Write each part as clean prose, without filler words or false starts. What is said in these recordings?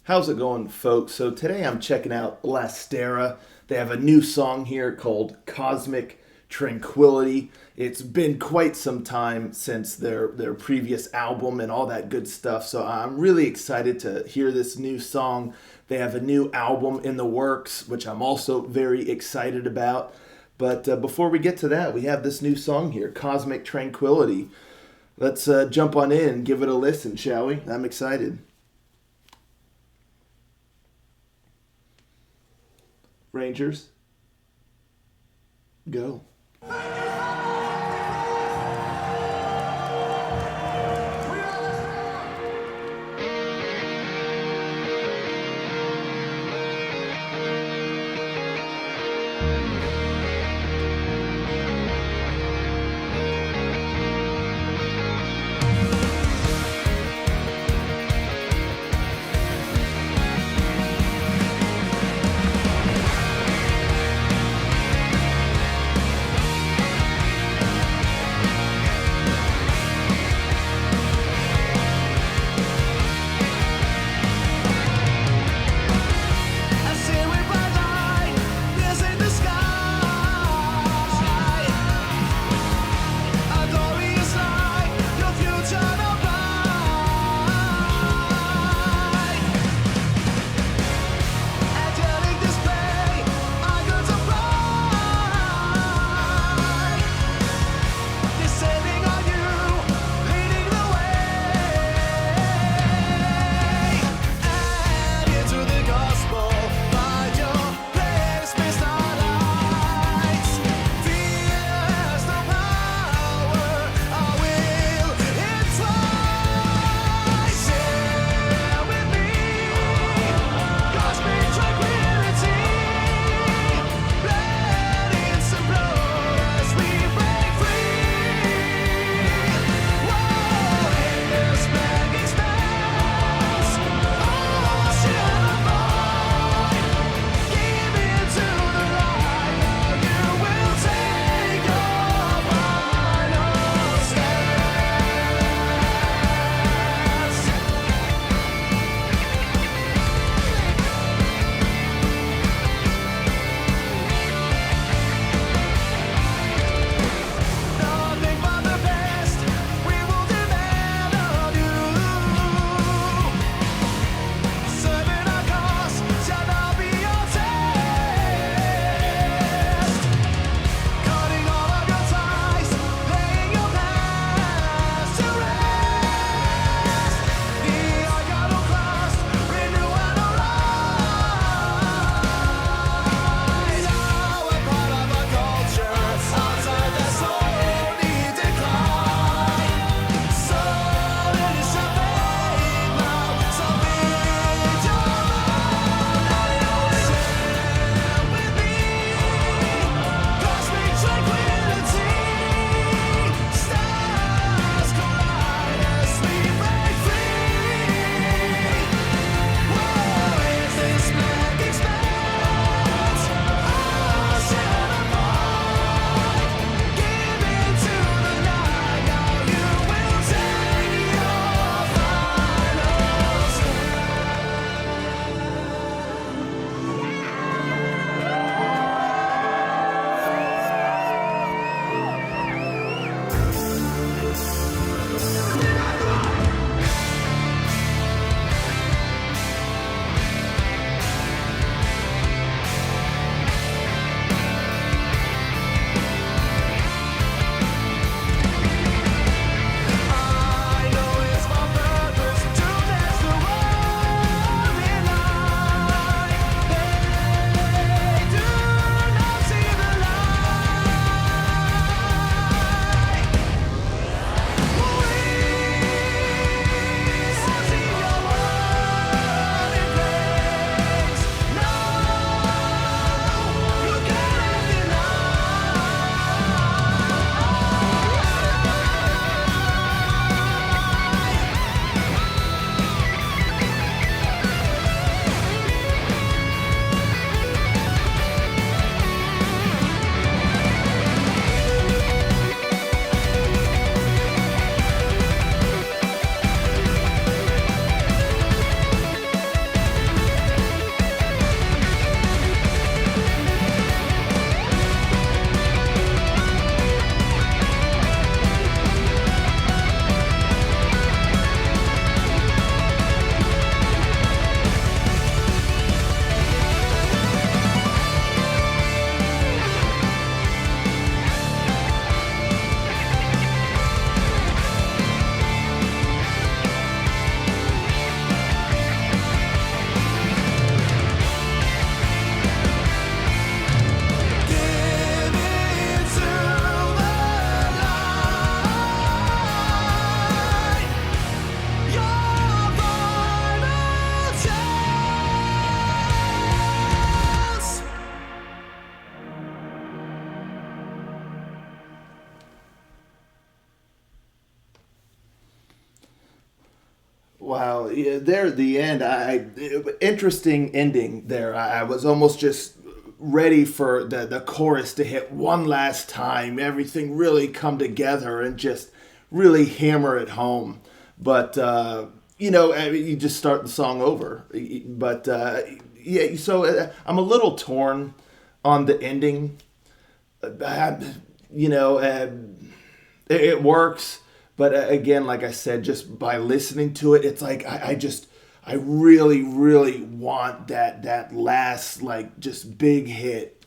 How's it going, folks? So today I'm checking out Lastera. They have a new song here called Cosmic Tranquility. It's been quite some time since their previous album and all that good stuff, so I'm really excited to hear this new song. They have a new album in the works, which I'm also very excited about. But before we get to that, we have this new song here, Cosmic Tranquility. Let's jump on in and give it a listen, shall we? I'm excited. Rangers, go. yeah, there at the end, interesting ending there. I was almost just ready for the chorus to hit one last time, everything really come together and just really hammer it home. But I mean, you just start the song over. But yeah, so I'm a little torn on the ending. Uh, you know, it works, but again, like I said, just by listening to it, it's like I really really want that last like just big hit,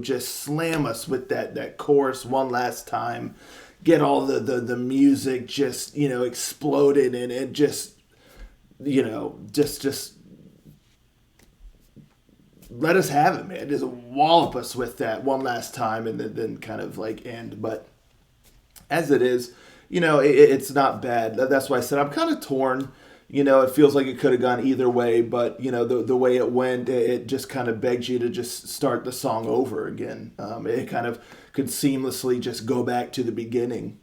just slam us with that chorus one last time, get all the music just exploded, and it just just let us have it, man. Just wallop us with that one last time, and then kind of like end. But as it is, it's not bad. That's why I said I'm kind of torn. It feels like it could have gone either way, but the way it went, it just kind of begs you to just start the song over again. It kind of could seamlessly just go back to the beginning.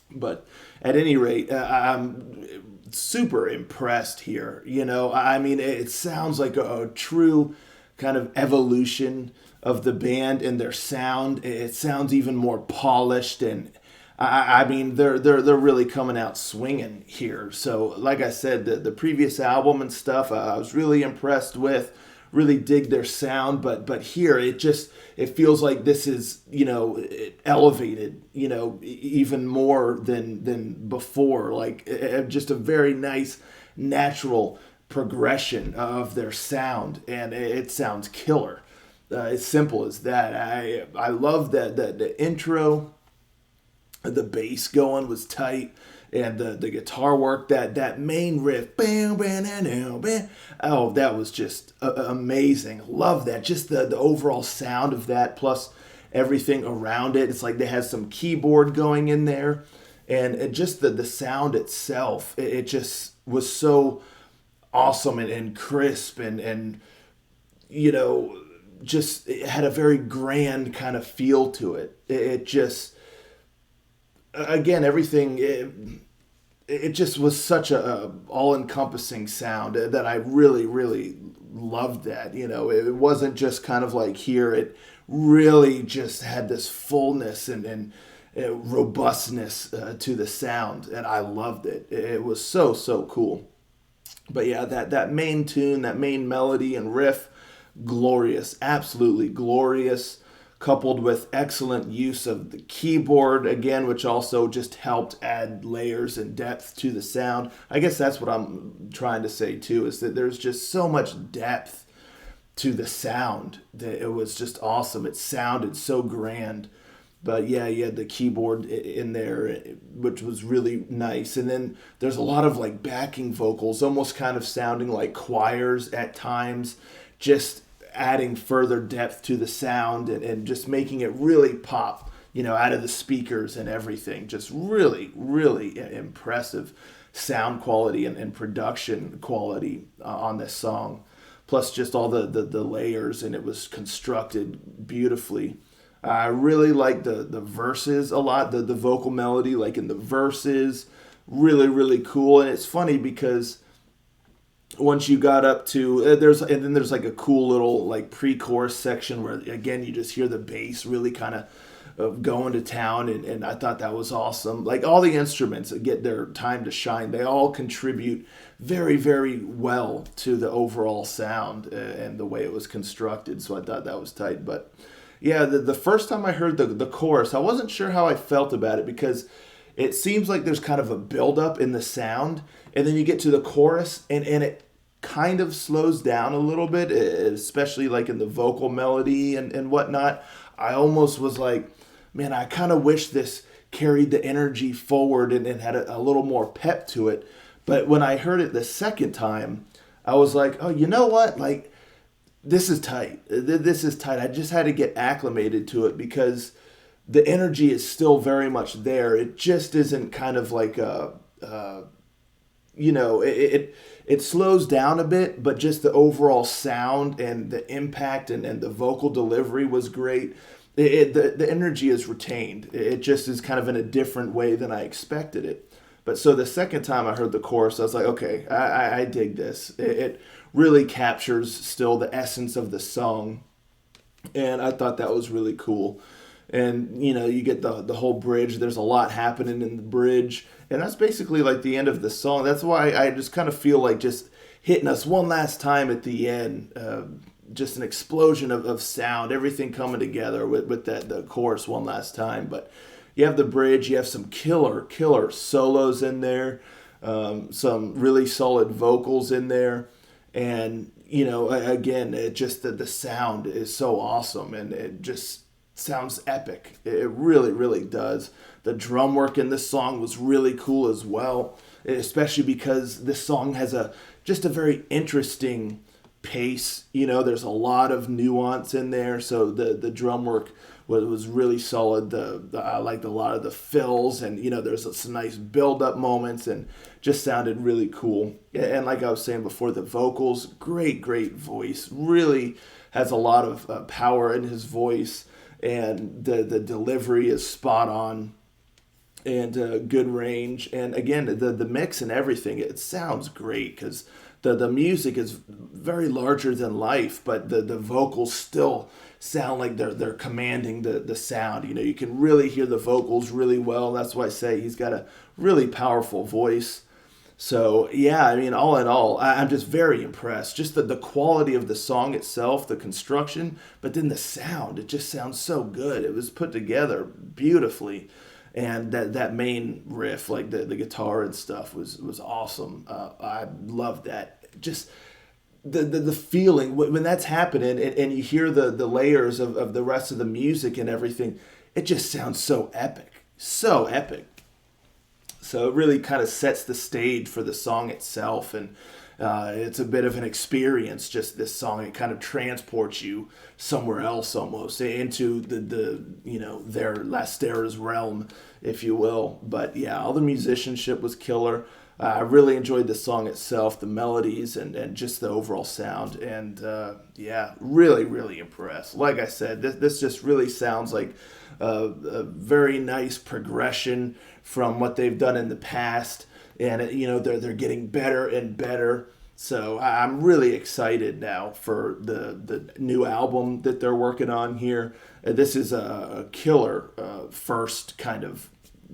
But at any rate, I'm super impressed here. I mean, it sounds like a true kind of evolution of the band and their sound. It sounds even more polished, and I mean, they're really coming out swinging here. So, like I said, the previous album and stuff, I was really impressed with. Really dig their sound, but here it feels like this is elevated, even more than before. Like just a very nice natural progression of their sound, and it sounds killer. As simple as that. I love that the intro, the bass going was tight, and the guitar work, that main riff, bam, bam, bam, bam, oh, that was just amazing. Love that. Just the overall sound of that, plus everything around it. It's like they had some keyboard going in there, and just the sound itself, it just was so awesome and crisp, and just it had a very grand kind of feel to it. It just, again, everything, it just was such a all-encompassing sound that I really really loved. That it wasn't just kind of like here, it really just had this fullness and robustness to the sound, and I loved it. It was so cool. But yeah, that main tune, that main melody and riff, glorious, absolutely glorious, coupled with excellent use of the keyboard, again, which also just helped add layers and depth to the sound. I guess that's what I'm trying to say too, is that there's just so much depth to the sound that it was just awesome. It sounded so grand. But yeah, you had the keyboard in there, which was really nice. And then there's a lot of like backing vocals, almost kind of sounding like choirs at times, just adding further depth to the sound, and just making it really pop, out of the speakers and everything. Just really, really impressive sound quality and production quality on this song. Plus just all the layers, and it was constructed beautifully. I really like the verses a lot, the vocal melody, like in the verses, really, really cool. And it's funny because once you got up to and then there's like a cool little like pre-chorus section where again you just hear the bass really kind of going to town, and I thought that was awesome. Like all the instruments get their time to shine. They all contribute very, very well to the overall sound and the way it was constructed. So I thought that was tight. But yeah, the first time I heard the chorus, I wasn't sure how I felt about it, because it seems like there's kind of a buildup in the sound, and then you get to the chorus, and it kind of slows down a little bit, especially like in the vocal melody and whatnot. I almost was like, man, I kind of wish this carried the energy forward and had a little more pep to it. But when I heard it the second time, I was like, oh, you know what? Like, this is tight. This is tight. I just had to get acclimated to it, because the energy is still very much there. It just isn't kind of like it slows down a bit, but just the overall sound and the impact and the vocal delivery was great. The energy is retained. It just is kind of in a different way than I expected it. But so the second time I heard the chorus, I was like, okay, I dig this. It really captures still the essence of the song, and I thought that was really cool. And you get the whole bridge. There's a lot happening in the bridge, and that's basically like the end of the song. That's why I just kind of feel like just hitting us one last time at the end. Just an explosion of sound, everything coming together with that the chorus one last time. But you have the bridge, you have some killer solos in there, some really solid vocals in there, and again, it just the sound is so awesome, and it just sounds epic. It really does. The drum work in this song was really cool as well, especially because this song has just a very interesting pace. There's a lot of nuance in there, so the drum work was really solid. I liked a lot of the fills, and there's some nice build up moments, and just sounded really cool. And like I was saying before, the vocals, great voice, really has a lot of power in his voice, and the delivery is spot on, and good range, and again the mix and everything, it sounds great because the music is very larger than life, but the vocals still sound like they're commanding the sound. You can really hear the vocals really well. That's why I say he's got a really powerful voice. So yeah, I mean, all in all, I'm just very impressed. Just the quality of the song itself, the construction, but then the sound, it just sounds so good. It was put together beautifully. And that main riff, like the guitar and stuff, was awesome. I loved that. Just the feeling when that's happening, and you hear the layers of the rest of the music and everything, it just sounds so epic. So epic. So it really kind of sets the stage for the song itself, and it's a bit of an experience. Just this song, it kind of transports you somewhere else, almost into the their Lastera's realm, if you will. But yeah, all the musicianship was killer. I really enjoyed the song itself, the melodies, and just the overall sound. And yeah, really impressed. Like I said, this just really sounds like a very nice progression from what they've done in the past. And they're getting better and better. So I'm really excited now for the new album that they're working on here. This is a killer first kind of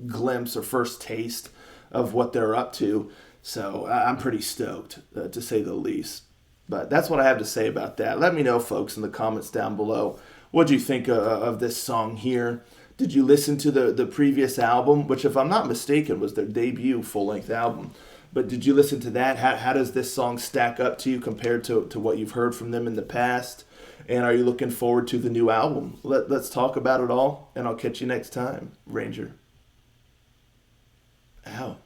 glimpse or first taste of what they're up to. So I'm pretty stoked, to say the least. But that's what I have to say about that. Let me know, folks, in the comments down below. What do you think of this song here? Did you listen to the previous album, which, if I'm not mistaken, was their debut full-length album? But did you listen to that? How does this song stack up to you compared to what you've heard from them in the past? And are you looking forward to the new album? Let's talk about it all, and I'll catch you next time. Ranger. Ow.